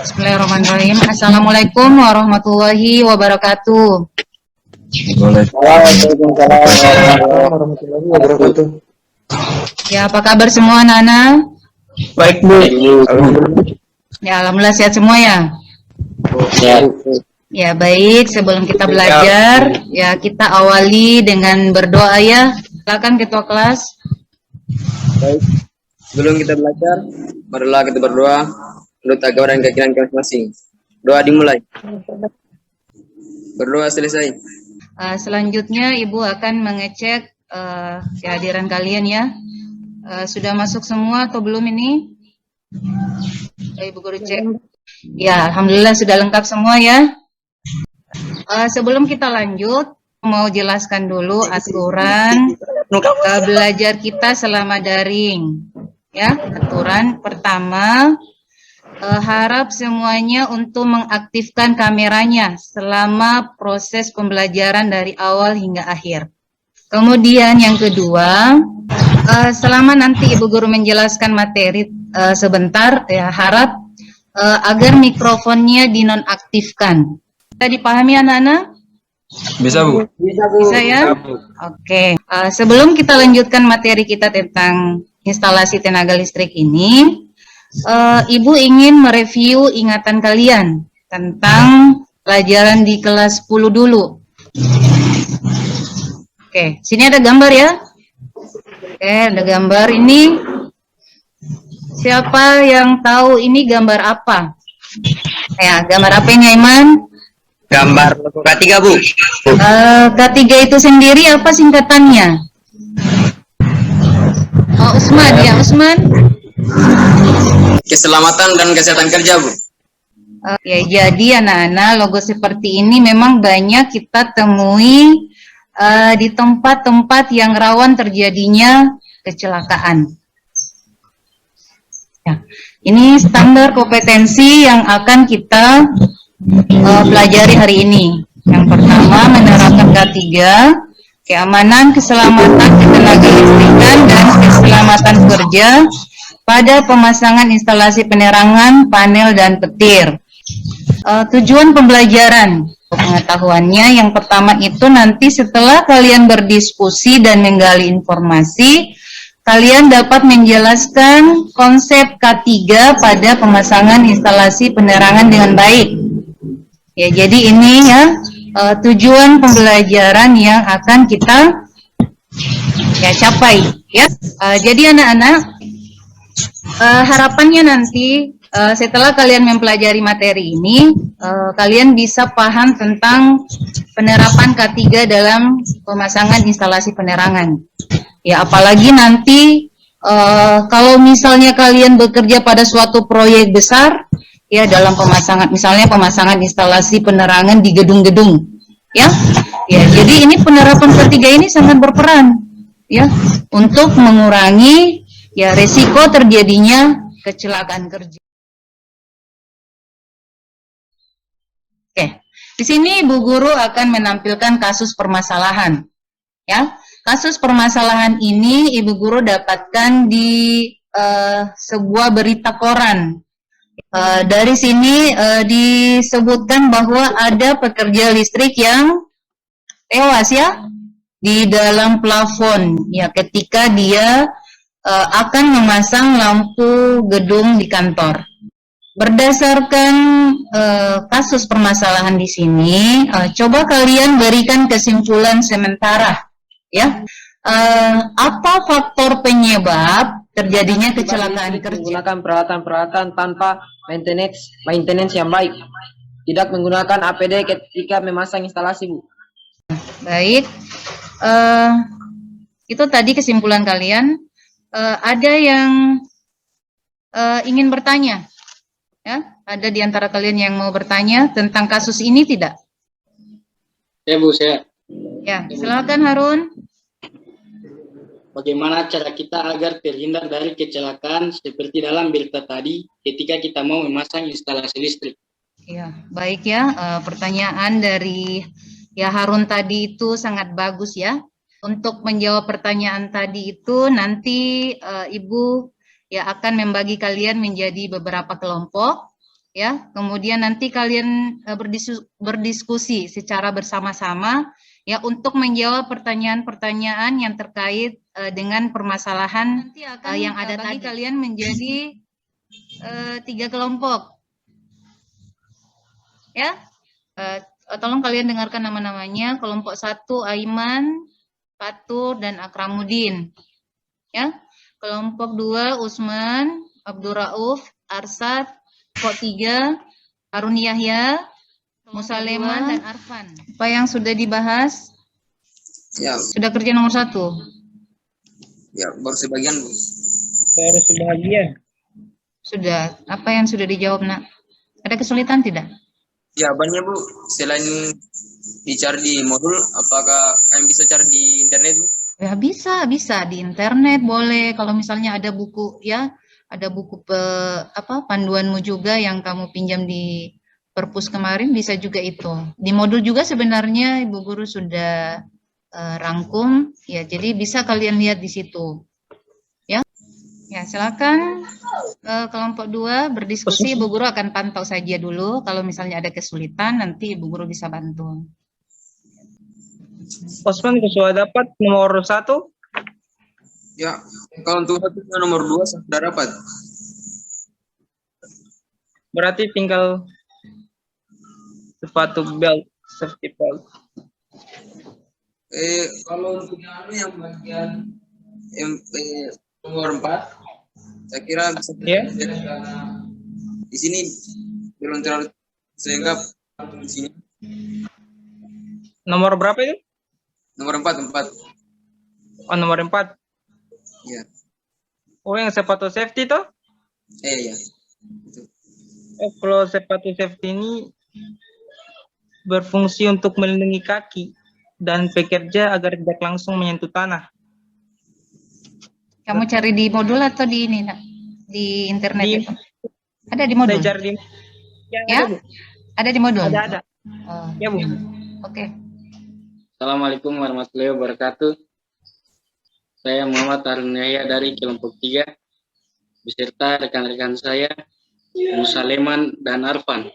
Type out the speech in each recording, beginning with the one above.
Bismillahirrahmanirrahim. Assalamualaikum warahmatullahi wabarakatuh. Waalaikumsalam warahmatullahi wabarakatuh. Ya, apa kabar semua anak-anak? Baik, Bu. Ya, alhamdulillah sehat semua ya. Ya. Ya, baik. Sebelum kita belajar, ya kita awali dengan berdoa ya. Silakan ketua kelas. Baik. Sebelum kita belajar, marilah kita berdoa menurut agama dan keyakinan kita masing-masing. Doa dimulai. Berdoa selesai. Selanjutnya Ibu akan mengecek kehadiran kalian ya. Sudah masuk semua atau belum ini? Ibu guru cek. Ya, alhamdulillah sudah lengkap semua ya. Sebelum kita lanjut, mau jelaskan dulu aturan belajar kita selama daring. Ya, aturan pertama, harap semuanya untuk mengaktifkan kameranya selama proses pembelajaran dari awal hingga akhir. Kemudian yang kedua, selama nanti Ibu Guru menjelaskan materi sebentar, ya harap agar mikrofonnya dinonaktifkan. Bisa dipahami anak-anak? Bisa, Bu. Bisa ya? Oke. Sebelum kita lanjutkan materi kita tentang instalasi tenaga listrik ini, Ibu ingin mereview ingatan kalian tentang pelajaran di kelas 10 dulu. Oke, sini ada gambar ya. Oke, ada gambar ini. Siapa yang tahu ini gambar apa? Ya, gambar apa ini, Aiman? Gambar K3, Bu. K3 itu sendiri apa singkatannya? Oh, Usman, ya Usman. Keselamatan dan kesehatan kerja, Bu. Ya, jadi anak-anak logo seperti ini memang banyak kita temui di tempat-tempat yang rawan terjadinya kecelakaan. Ya, ini standar kompetensi yang akan kita pelajari hari ini. Yang pertama, menerapkan K3, keamanan, keselamatan, ketenaga listrikan, dan keselamatan kerja pada pemasangan instalasi penerangan, panel, dan petir. Tujuan pembelajaran, pengetahuannya yang pertama itu nanti setelah kalian berdiskusi dan menggali informasi, kalian dapat menjelaskan konsep K3 pada pemasangan instalasi penerangan dengan baik. Ya, jadi ini ya tujuan pembelajaran yang akan kita ya capai ya. Jadi anak-anak, harapannya nanti setelah kalian mempelajari materi ini, kalian bisa paham tentang penerapan K3 dalam pemasangan instalasi penerangan. Ya, apalagi nanti kalau misalnya kalian bekerja pada suatu proyek besar, ya dalam pemasangan, misalnya pemasangan instalasi penerangan di gedung-gedung, ya. Ya, jadi ini penerapan K3 ini sangat berperan, ya, untuk mengurangi ya resiko terjadinya kecelakaan kerja. Oke, di sini Ibu Guru akan menampilkan kasus permasalahan, ya. Kasus permasalahan ini Ibu Guru dapatkan di sebuah berita koran. Dari sini disebutkan bahwa ada pekerja listrik yang tewas ya di dalam plafon ya ketika dia akan memasang lampu gedung di kantor. Berdasarkan kasus permasalahan di sini, coba kalian berikan kesimpulan sementara ya. Apa faktor penyebab terjadinya kecelakaan kerja? Menggunakan peralatan-peralatan tanpa maintenance yang baik. Tidak menggunakan APD ketika memasang instalasi, Bu. Baik, itu tadi kesimpulan kalian. Ada yang ingin bertanya? Ya, ada di antara kalian yang mau bertanya tentang kasus ini tidak? Ya, Bu, saya. Ya, silakan Harun. Bagaimana cara kita agar terhindar dari kecelakaan seperti dalam berita tadi ketika kita mau memasang instalasi listrik? Ya, baik ya. Pertanyaan dari ya Harun tadi itu sangat bagus ya. Untuk menjawab pertanyaan tadi itu nanti Ibu ya akan membagi kalian menjadi beberapa kelompok. ya. Kemudian nanti kalian berdiskusi secara bersama-sama ya untuk menjawab pertanyaan-pertanyaan yang terkait dengan permasalahan yang ada tadi. Kalian menjadi 3 kelompok. Ya. Tolong kalian dengarkan nama-namanya. Kelompok 1 Aiman, Fatur, dan Akramuddin. Ya. Kelompok 2 Usman, Abdul Rauf, Arsad. Kelompok 3 Harun Yahya, Musa Leman, dan Arfan. Apa yang sudah dibahas? Ya, Sudah kerja nomor 1? ya baru sebagian, Bu. Baru sebagian. Sudah. Apa yang sudah dijawab, Nak? Ada kesulitan tidak? Jawabannya, Bu, selain dicari di modul, apakah kalian bisa cari di internet, Bu? Ya bisa di internet boleh. Kalau misalnya ada buku ya, ada buku panduanmu juga yang kamu pinjam di perpus kemarin bisa juga itu. Di modul juga sebenarnya Ibu Guru sudah rangkum ya, jadi bisa kalian lihat di situ. Ya. Ya, silakan kelompok 2 berdiskusi. Ibu Guru akan pantau saja dulu. Kalau misalnya ada kesulitan nanti Ibu Guru bisa bantu. Osman sudah dapat nomor 1. Ya, kalau untuk nomor 2 sudah dapat. Berarti tinggal sepatu belt, safety belt. Kalau untuk yang bagian nomor 4, saya kira bisa karena di sini belum terlalu selengkap fungsinya. Nomor berapa itu? Nomor 4. Oh, nomor 4. Ya. Oh, yang sepatu safety toh? Ya. Oh, kalau sepatu safety ini berfungsi untuk melindungi kaki dan pekerja agar tidak langsung menyentuh tanah. Kamu cari di modul atau di ini, Nak? Di internet Di- itu? Ada di modul? Saya cari di Ya? ada, Bu. Ada di modul? Ada. Oh, Ya, Bu. Oke. Assalamualaikum warahmatullahi wabarakatuh. Saya Muhammad Harun Yahya dari kelompok 3 beserta rekan-rekan saya Musa Leman dan Arfan.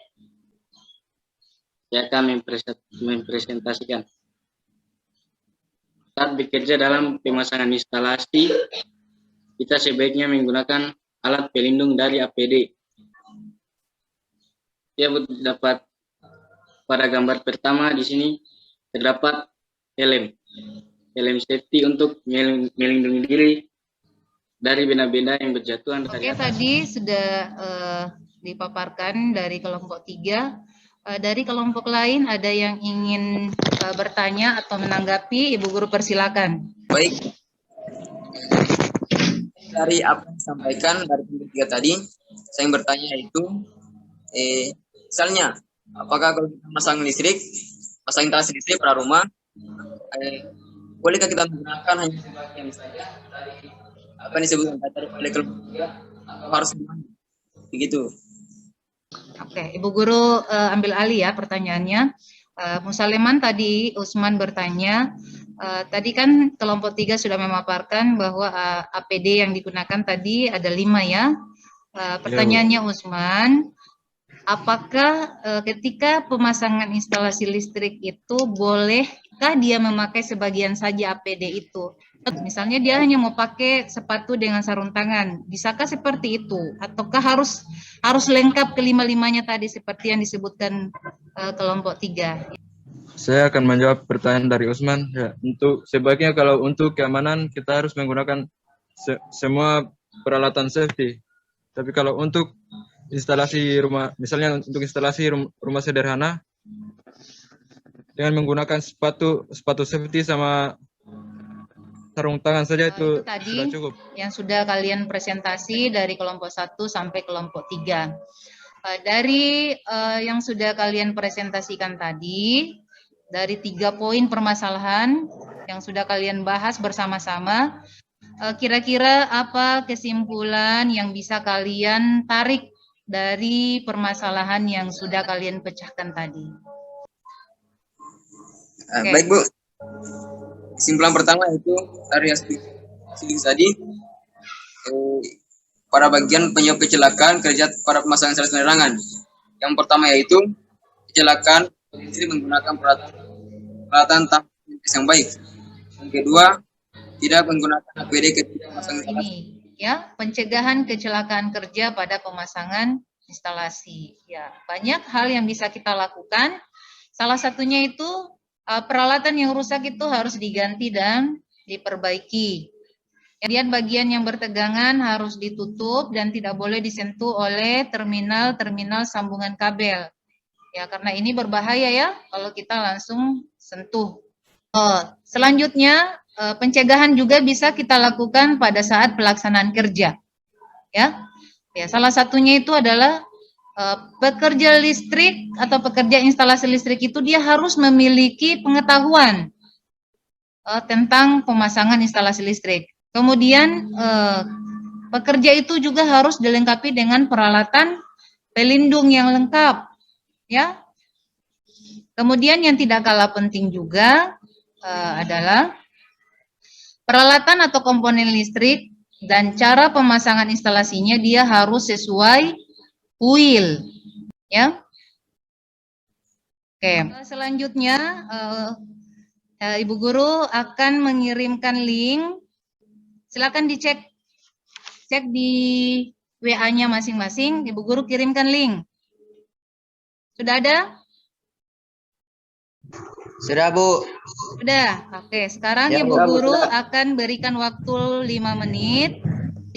Saya akan mempresentasikan. Saat bekerja dalam pemasangan instalasi, kita sebaiknya menggunakan alat pelindung dari APD. Ya, dapat pada gambar pertama di sini terdapat helm safety untuk melindungi diri dari benda-benda yang berjatuhan dari Oke, atas. tadi sudah dipaparkan dari kelompok 3. Dari kelompok lain ada yang ingin bertanya atau menanggapi? Ibu Guru persilakan. Baik. Dari apa yang disampaikan dari kelompok 3 tadi, saya yang bertanya itu, misalnya, apakah kalau kita pasang instalasi listrik pada rumah, bolehkah kita menggunakan hanya sebagian saja dari apa yang disebutkan tadi oleh kelompok 3, atau harus gimana? Begitu. Oke, Ibu Guru ambil alih ya pertanyaannya. Musa Leman tadi, Usman bertanya, tadi kan kelompok 3 sudah memaparkan bahwa APD yang digunakan tadi ada 5 ya. Pertanyaannya Usman, apakah ketika pemasangan instalasi listrik itu bolehkah dia memakai sebagian saja APD itu? Misalnya dia hanya mau pakai sepatu dengan sarung tangan, bisakah seperti itu? Ataukah harus lengkap kelima-limanya tadi seperti yang disebutkan kelompok 3? Saya akan menjawab pertanyaan dari Usman. Ya, untuk sebaiknya kalau untuk keamanan kita harus menggunakan semua peralatan safety. Tapi kalau untuk instalasi rumah, misalnya untuk instalasi rumah sederhana dengan menggunakan sepatu safety sama sarung tangan saja itu tadi sudah cukup. Yang sudah kalian presentasi dari kelompok 1 sampai kelompok 3. Dari yang sudah kalian presentasikan tadi, dari 3 poin permasalahan yang sudah kalian bahas bersama-sama, kira-kira apa kesimpulan yang bisa kalian tarik dari permasalahan yang sudah kalian pecahkan tadi? Oke. Baik, Bu. Kesimpulan pertama itu dari aspek tadi, pada bagian penyebab kecelakaan kerja pada pemasangan instalasi penerangan. Yang pertama yaitu kecelakaan istri menggunakan peralatan teknis yang baik. Yang kedua, tidak menggunakan APD ketika memasang instalasi. Ini ya, pencegahan kecelakaan kerja pada pemasangan instalasi. Ya, banyak hal yang bisa kita lakukan. Salah satunya itu peralatan yang rusak itu harus diganti dan diperbaiki. Kemudian bagian yang bertegangan harus ditutup dan tidak boleh disentuh oleh terminal sambungan kabel. Ya, karena ini berbahaya ya kalau kita langsung sentuh. Selanjutnya, pencegahan juga bisa kita lakukan pada saat pelaksanaan kerja. Ya, salah satunya itu adalah pekerja listrik atau pekerja instalasi listrik itu dia harus memiliki pengetahuan tentang pemasangan instalasi listrik. Kemudian pekerja itu juga harus dilengkapi dengan peralatan pelindung yang lengkap, ya. Kemudian yang tidak kalah penting juga adalah peralatan atau komponen listrik dan cara pemasangan instalasinya dia harus sesuai UIL, ya. Oke, selanjutnya Ibu Guru akan mengirimkan link. Silakan dicek di WA-nya masing-masing. Ibu Guru kirimkan link. Sudah ada? Sudah, Bu. Sudah. Oke, sekarang Ya, Ibu Bu. Guru akan berikan waktu 5 menit.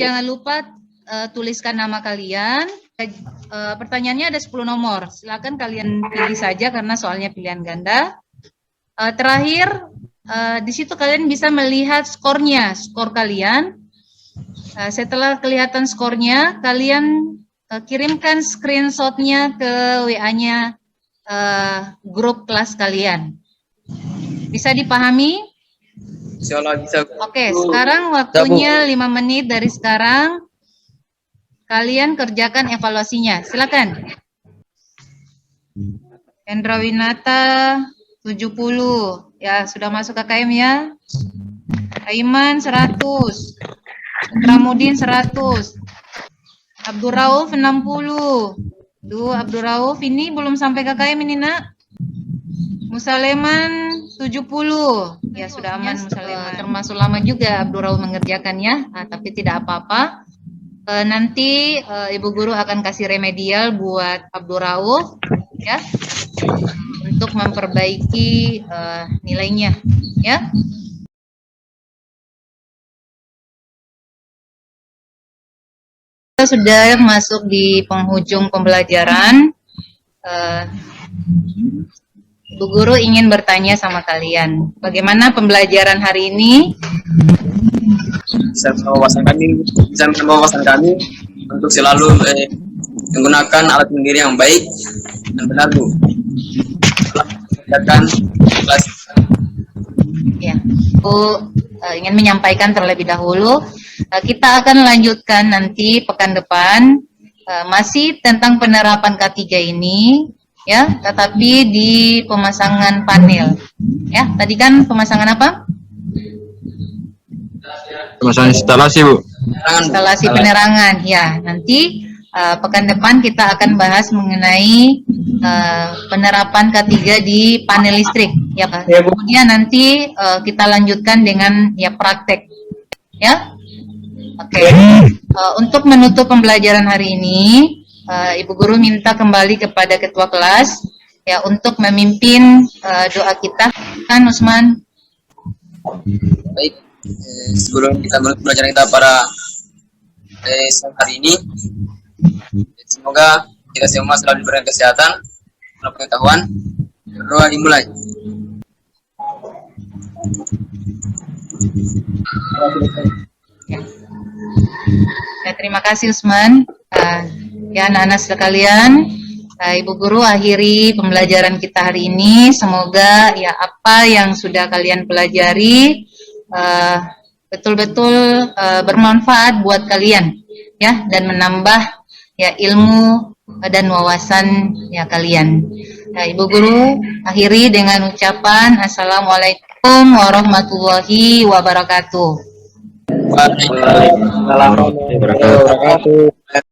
Jangan lupa tuliskan nama kalian. Pertanyaannya ada 10 nomor. Silakan kalian pilih saja karena soalnya pilihan ganda. Terakhir, di situ kalian bisa melihat skornya, skor kalian. Setelah kelihatan skornya, kalian kirimkan screenshotnya ke WA-nya grup kelas kalian. Bisa dipahami? Insyaallah bisa. Oke, sekarang waktunya 5 menit dari sekarang. Kalian kerjakan evaluasinya. Silakan. Hendra Winata 70. Ya, sudah masuk KKM ya. Aiman 100. Pramudin 100. Abdul Rauf 60. Duh, Abdul Rauf ini belum sampai KKM ini, Nak. Musaleman 70. Ya, sudah aman Musaleman. Termasuk lama juga Abdul Rauf mengerjakannya, tapi tidak apa-apa. Nanti Ibu Guru akan kasih remedial buat Abdul Rauf ya, untuk memperbaiki nilainya ya. Kita sudah masuk di penghujung pembelajaran. Ibu Guru ingin bertanya sama kalian, bagaimana pembelajaran hari ini? Bisa menambah wawasan kami untuk selalu menggunakan alat pendiri yang baik dan benar, Bu. Setelah kelas. Ya, Bu ingin menyampaikan terlebih dahulu, kita akan lanjutkan nanti pekan depan masih tentang penerapan K3 ini, ya, tetapi di pemasangan panel. Ya, tadi kan pemasangan apa? Pemasangan instalasi, Bu. Instalasi penerangan. Ya, nanti pekan depan kita akan bahas mengenai penerapan K3 di panel listrik. Ya, Pak. Kemudian nanti kita lanjutkan dengan ya praktek. Ya, oke. Untuk menutup pembelajaran hari ini, Ibu Guru minta kembali kepada Ketua Kelas ya untuk memimpin doa kita. Kan, Usman? Baik. Sebelum kita mulai pelajaran kita pada hari ini, semoga kita semua selalu diberikan kesehatan, pengetahuan. Berdoa dimulai. Ya, terima kasih Usman. Ya anak-anak sekalian, Ibu Guru akhiri pembelajaran kita hari ini. Semoga ya apa yang sudah kalian pelajari betul-betul bermanfaat buat kalian ya, dan menambah ya ilmu dan wawasan ya kalian. Nah, Ibu Guru akhiri dengan ucapan Assalamualaikum warahmatullahi wabarakatuh. Waalaikumsalam warahmatullahi wabarakatuh.